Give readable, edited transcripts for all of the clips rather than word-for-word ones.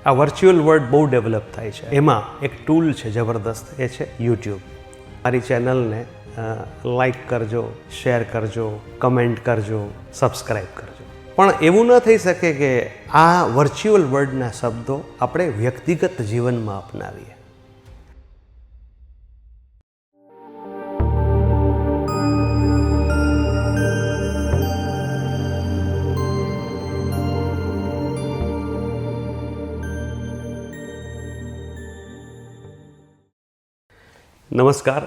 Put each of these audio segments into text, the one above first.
આ virtual world બહુ develop થાય છે. એમાં એક ટૂલ છે જબરદસ્ત, એ છે યુટ્યુબ. મારી ચેનલને લાઈક કરજો, શેર કરજો, કમેન્ટ કરજો, સબસ્ક્રાઈબ કરજો. પણ એવું ન થઈ શકે કે આ વર્ચ્યુઅલ વર્લ્ડના શબ્દો આપણે વ્યક્તિગત જીવનમાં અપનાવીએ. નમસ્કાર,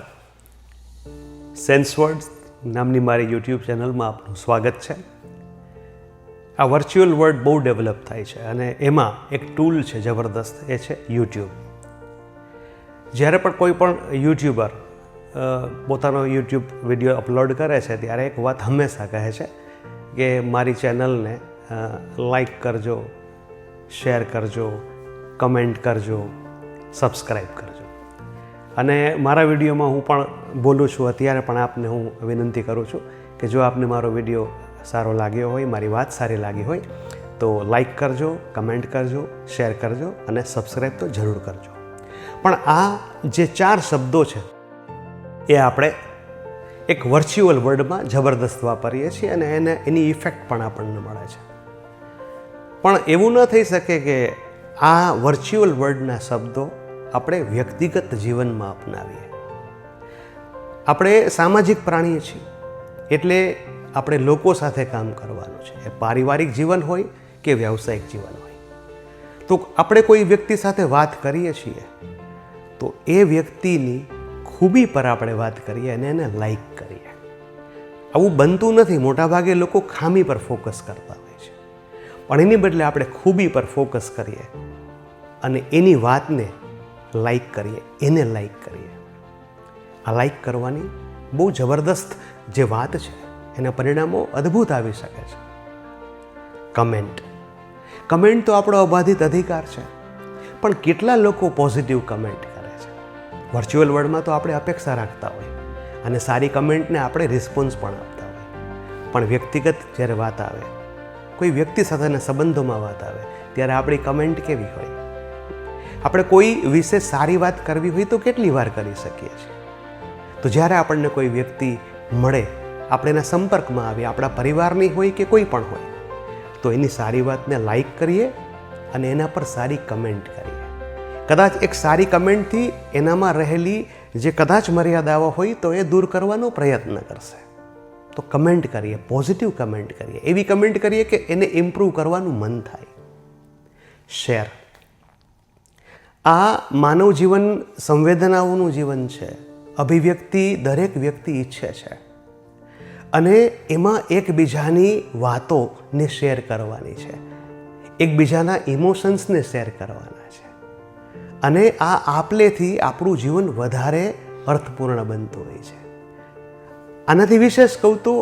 સેન્સવર્ડ્સ નામની મારી યુટ્યુબ ચેનલમાં આપનું સ્વાગત છે. આ વર્ચ્યુઅલ વર્લ્ડ બહુ ડેવલપ થાય છે અને એમાં એક ટૂલ છે જબરદસ્ત, એ છે યુટ્યુબ. જ્યારે પણ કોઈ પણ યુટ્યુબર પોતાનો યુટ્યુબ વિડીયો અપલોડ કરે છે ત્યારે એક વાત હંમેશા કહે છે કે મારી ચેનલને લાઈક કરજો, શેર કરજો, કમેન્ટ કરજો, સબસ્ક્રાઈબ કરજો. અને મારા વિડીયોમાં હું પણ બોલું છું, અત્યારે પણ આપને હું વિનંતી કરું છું કે જો આપને મારો વિડીયો સારો લાગ્યો હોય, મારી વાત સારી લાગી હોય તો લાઈક કરજો, કમેન્ટ કરજો, શેર કરજો અને સબસ્ક્રાઈબ તો જરૂર કરજો. પણ આ જે 4 શબ્દો છે એ આપણે એક વર્ચ્યુઅલ વર્લ્ડમાં જબરદસ્ત વાપરીએ છીએ અને એની ઇફેક્ટ પણ આપણને મળે છે. પણ એવું ન થઈ શકે કે આ વર્ચ્યુઅલ વર્લ્ડના શબ્દો આપણે વ્યક્તિગત જીવનમાં અપનાવીએ. આપણે સામાજિક પ્રાણીઓ છીએ, એટલે આપણે લોકો સાથે કામ કરવાનું છે. એ પારિવારિક જીવન હોય કે વ્યાવસાયિક જીવન હોય. તો આપણે કોઈ વ્યક્તિ સાથે વાત કરીએ છીએ તો એ વ્યક્તિની ખૂબી પર આપણે વાત કરીએ અને એને લાઈક કરીએ. આવું બનતું નથી. મોટાભાગે લોકો ખામી પર ફોકસ કરતા હોય છે, પણ એની બદલે આપણે ખૂબી પર ફોકસ કરીએ અને એની વાતને લાઈક કરીએ, એને લાઈક કરીએ. આ લાઈક કરવાની બહુ જબરદસ્ત જે વાત છે, એના પરિણામો અદ્ભુત આવી શકે છે. કમેન્ટ તો આપણો અબાધિત અધિકાર છે, પણ કેટલા લોકો પોઝિટિવ કમેન્ટ કરે છે? વર્ચ્યુઅલ વર્લ્ડમાં તો આપણે અપેક્ષા રાખતા હોય અને સારી કમેન્ટને આપણે રિસ્પોન્સ પણ આપતા હોય, પણ વ્યક્તિગત જ્યારે વાત આવે, કોઈ વ્યક્તિ સાથેના સંબંધોમાં વાત આવે ત્યારે આપણી કમેન્ટ કેવી હોય? આપણે કોઈ વિશે સારી વાત કરવી હોય તો કેટલી વાર કરી શકીએ છીએ? તો જ્યારે આપણને કોઈ વ્યક્તિ મળે, આપણે એના સંપર્કમાં આવીએ, આપણા પરિવારની હોય કે કોઈ પણ હોય, તો એની સારી વાતને લાઈક કરીએ અને એના પર સારી કમેન્ટ કરીએ. કદાચ એક સારી કમેન્ટથી એનામાં રહેલી જે કદાચ મર્યાદાઓ હોય તો એ દૂર કરવાનો પ્રયત્ન કરશે. તો કમેન્ટ કરીએ, પોઝિટિવ કમેન્ટ કરીએ, એવી કમેન્ટ કરીએ કે એને ઇમ્પ્રૂવ કરવાનું મન થાય. શેર. આ માનવ જીવન સંવેદનાઓનું જીવન છે. અભિવ્યક્તિ દરેક વ્યક્તિ ઈચ્છે છે અને એમાં એકબીજાની વાતોને શેર કરવાની છે, એકબીજાના ઇમોશન્સને શેર કરવાના છે અને આ આપલેથી આપણું જીવન વધારે અર્થપૂર્ણ બનતું હોય છે. આનાથી વિશેષ કહું તો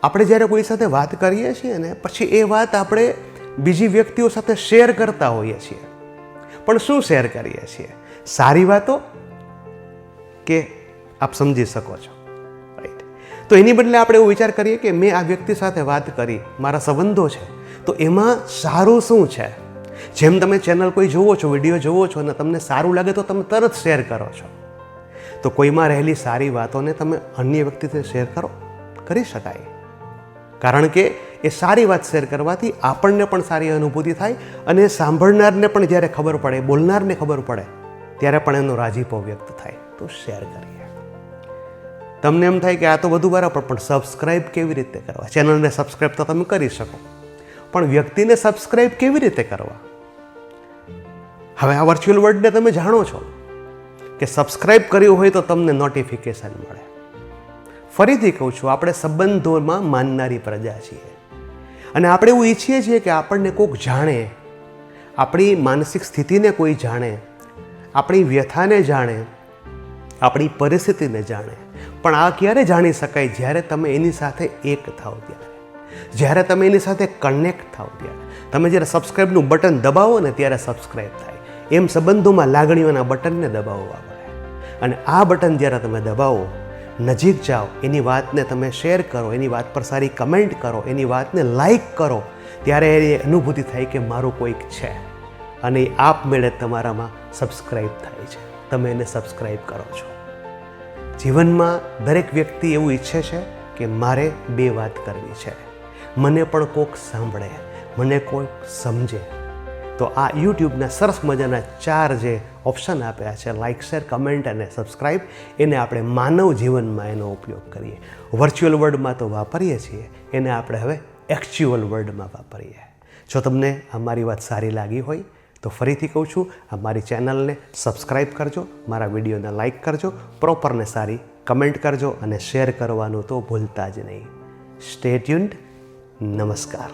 આપણે જ્યારે કોઈ સાથે વાત કરીએ છીએ ને પછી એ વાત આપણે બીજી વ્યક્તિઓ સાથે શેર કરતા હોઈએ છીએ. પણ શું શેર કરીએ છીએ? સારી વાતો કે આપ સમજી શકો છો, રાઈટ? તો એની બદલે આપણે એવો વિચાર કરીએ કે મેં આ વ્યક્તિ સાથે વાત કરી, મારા સંબંધો છે, તો એમાં સારું શું છે? જેમ તમે ચેનલ કોઈ જુઓ છો, વિડીયો જુઓ છો અને તમને સારું લાગે તો તમે તરત શેર કરો છો. તો કોઈમાં રહેલી સારી વાતોને તમે અન્ય વ્યક્તિને શેર કરી શકાય. કારણ કે એ સારી વાત શેર કરવાથી આપણને પણ સારી અનુભૂતિ થાય અને સાંભળનારને પણ જ્યારે ખબર પડે, બોલનારને ખબર પડે ત્યારે પણ એનો રાજીપો વ્યક્ત થાય. તો શેર કરીએ. તમને એમ થાય કે આ તો બધું બરાબર, પણ સબસ્ક્રાઈબ કેવી રીતે કરવા? ચેનલને સબસ્ક્રાઈબ તો તમે કરી શકો, પણ વ્યક્તિને સબસ્ક્રાઈબ કેવી રીતે કરવા? હવે આ વર્ચ્યુઅલ વર્લ્ડને તમે જાણો છો કે સબસ્ક્રાઈબ કર્યું હોય તો તમને નોટિફિકેશન મળે. ફરીથી કહું છું, આપણે સંબંધોમાં માનનારી પ્રજા છીએ અને આપણે એવું ઈચ્છીએ છીએ કે આપણને કોઈક જાણે, આપણી માનસિક સ્થિતિને કોઈ જાણે, આપણી વ્યથાને જાણે, આપણી પરિસ્થિતિને જાણે. પણ આ ક્યારે જાણી શકાય? જ્યારે તમે એની સાથે એક થાવ ત્યારે, જ્યારે તમે એની સાથે કનેક્ટ થાવ ત્યારે. તમે જ્યારે સબસ્ક્રાઈબનું બટન દબાવો ને ત્યારે સબસ્ક્રાઈબ થાય. એમ સંબંધોમાં લાગણીઓના બટનને દબાવવા પડે અને આ બટન જ્યારે તમે દબાવો, નજીક જાઓ, એની વાતને તમે શેર કરો, એની વાત પર સારી કમેન્ટ કરો, એની વાતને લાઈક કરો, ત્યારે એ અનુભૂતિ થાય કે મારું કોઈક છે, અને એ આપમેળે તમારામાં સબસ્ક્રાઈબ થાય છે. તમે એને સબસ્ક્રાઈબ કરો છો. જીવનમાં દરેક વ્યક્તિ એવું ઈચ્છે છે કે મારે બે વાત કરવી છે, મને પણ કોઈક સાંભળે, મને કોઈક સમજે. તો આ યુટ્યુબના સરસ મજાના 4 જે ઓપ્શન આપ્યા છે, લાઇક, શેર, કમેન્ટ અને સબસ્ક્રાઈબ, એને આપણે માનવ જીવનમાં એનો ઉપયોગ કરીએ. વર્ચ્યુઅલ વર્લ્ડમાં તો વાપરીએ છીએ, એને આપણે હવે એકચ્યુઅલ વર્લ્ડમાં વાપરીએ. જો તમને અમારી વાત સારી લાગી હોય તો ફરીથી કહું છું, અમારી ચેનલને સબસ્ક્રાઈબ કરજો, મારા વિડીયોને લાઇક કરજો, પ્રોપરને સારી કમેન્ટ કરજો અને શેર કરવાનું તો ભૂલતા જ નહીં. Stay tuned. નમસ્કાર.